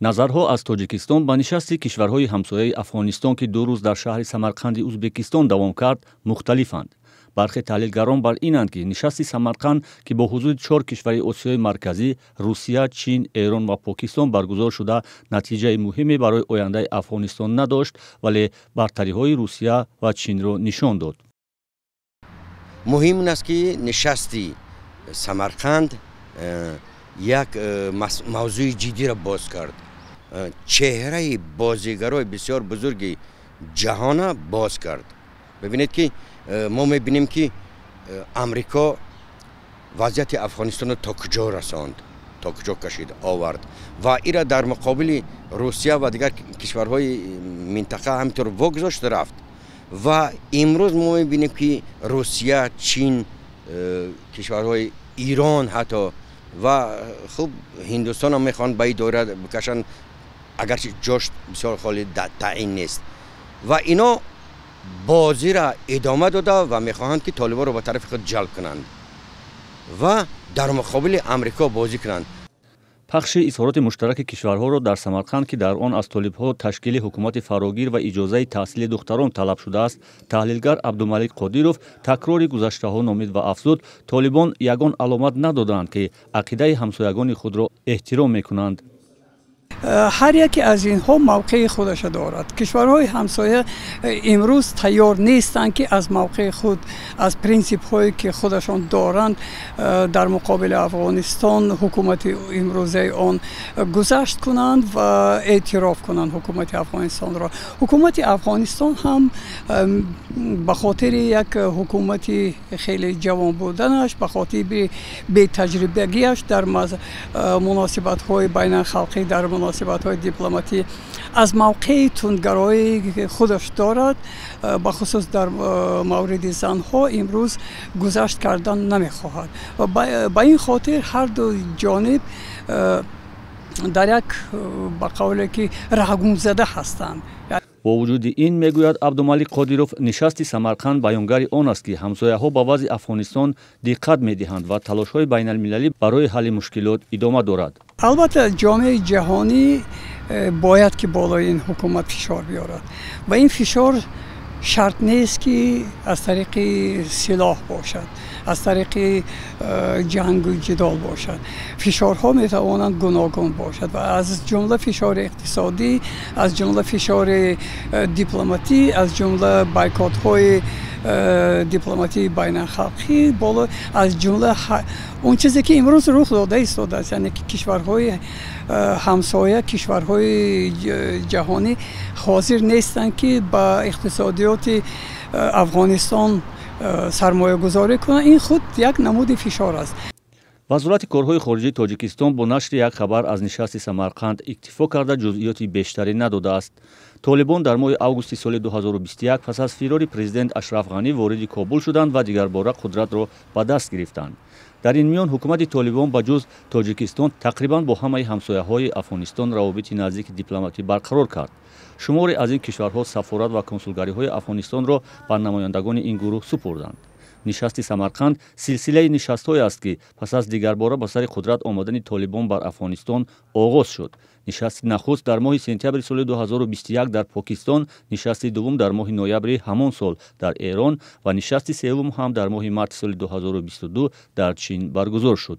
назарҳо аз тоҷикистон ба нишасти кишварҳои ҳамсояи афғонистон ки 2 рӯз дар шаҳри самарқанди ӯзбекистон давом кард мухталифанд. бархе таҳлилгарон бар инанд ки нишасти самарқанд ки бо ҳузури 4 кишвари осиёи марказӣ русия, чин, эрон ва покистон баргузор шуда натиҷаи муҳиме барои ояндаи афғонистон надошт, вале бартариҳои русия ва чинро нишон дод. муҳим ин аст ки нишасти самарқанд як мавзӯи ҷиддиро боз кард. чеҳраи бозигарои бисёр бузурги ҷаҳона боз кард. бибинед ки мо мебинем ки амрико вазъияти афғонистоно то куҷо расонд, то куҷо кашид овард ва ира дар муқобили русия ва дигар кишварҳои минтақа ҳаминтор вогузошт рафт. ва имрӯз мо мебинем ки русия, чин, кишварҳои ирон ҳатто ва хуб ҳиндустонам мехоҳанд ба ин доира бикашанд, агарчи ҷош бисёр холи таъин нест. ва ино бозира идома дода ва мехоҳанд ки толибонро ба тарафи худ ҷалб кунанд ва дар муқобили амрико бозӣ кунанд. пахши изҳороти муштараки кишварҳоро дар самарқанд ки дар он аз толибҳо ташкили ҳукумати фарогир ва иҷозаи таҳсили духтарон талаб шудааст, таҳлилгар Абдумалик Қодиров такрори гузаштаҳо номид ва афзуд, толибон ягон аломат надоданд ки ақидаи ҳамсоягони худро эҳтиром мекунанд. ҳар яке аз инҳо мавқеи худашро дорад. кишварҳои ҳамсоя имрӯз тайёр нестанд ки аз мавқеи худ, аз принсипҳое ки худашон доранд дар муқобили афғонистон ҳукумати имрӯзаи он гузашт кунанд ва эътироф кунанд ҳукумати афғонистонро. ҳукумати афғонистон ҳам ба хотири як ҳукумати хеле ҷавон буданаш, ба хотири бетаҷрибагиаш дар муносибатҳои байналхалқӣ, дар муносибатҳои дипломатӣ аз мавқеи тундгарои худаш дорад. ба хусус дар мавриди занҳо имрӯз гузашт кардан намехоҳад. ба ин хотир ҳар ду ҷониб дар як ба қавле ки раҳгумзада ҳастанд. бо вуҷуди ин, мегӯяд Абдумалик Қодиров, нишасти Самарқанд баёнгари он аст ки ҳамсояҳо ба вазъи Афғонистон диққат медиҳанд ва талошҳои байналмилалӣ барои ҳалли мушкилот идома дорад. албатта ҷомеаи ҷаҳонӣ бояд ки болои ин ҳукумат фишор биёрад ва ин фишор шарт нест ки аз тариқи силоҳ бошад, аз тариқи ҷангу ҷидол бошад. фишорҳо метавонанд гуногун бошад ва аз ҷумла фишори иқтисодӣ, аз ҷумла фишори дипломатӣ, аз ҷумла байкотҳои дипломатии байналхалқӣ, аз ҷумла он чизе ки имрӯз рух дода истодааст, яъне ки кишварҳои ҳамсоя, кишварҳои ҷаҳонӣ ҳозир нестанд ки ба иқтисодиёти афғонистон сармоягузорӣ кунанд. ин худ як намуди фишор аст. вазорати корҳои хориҷии тоҷикистон бо нашри як хабар аз нишасти Самарқанд иктифо карда ҷузъиёти бештарӣ надодааст. толибон дар моҳи августи соли 2021 пас аз фирори президент Ашраф Ғанӣ вориди Кобул шуданд ва дигарбора қудратро ба даст гирифтанд. дар ин миён ҳукумати толибон ба ҷуз тоҷикистон тақрибан бо ҳамаи ҳамсояҳои Афғонистон равобити наздики дипломатӣ барқарор кард. шуморе аз ин кишварҳо сафорат ва консулгариҳои Афғонистонро ба намояндагони ин гурӯҳ супурданд. нишасти Самарқанд силсилаи нишастҳое аст ки пас аз дигарбора ба сари қудрат омадани толибон бар Афғонистон оғоз шуд. нишасти нахуст дар моҳи сентябри соли 2021 дар Покистон, нишасти дуввум дар моҳи ноябри ҳамон сол дар Эрон ва нишасти севум ҳам дар моҳи марти соли 2022 дар Чин баргузор шуд.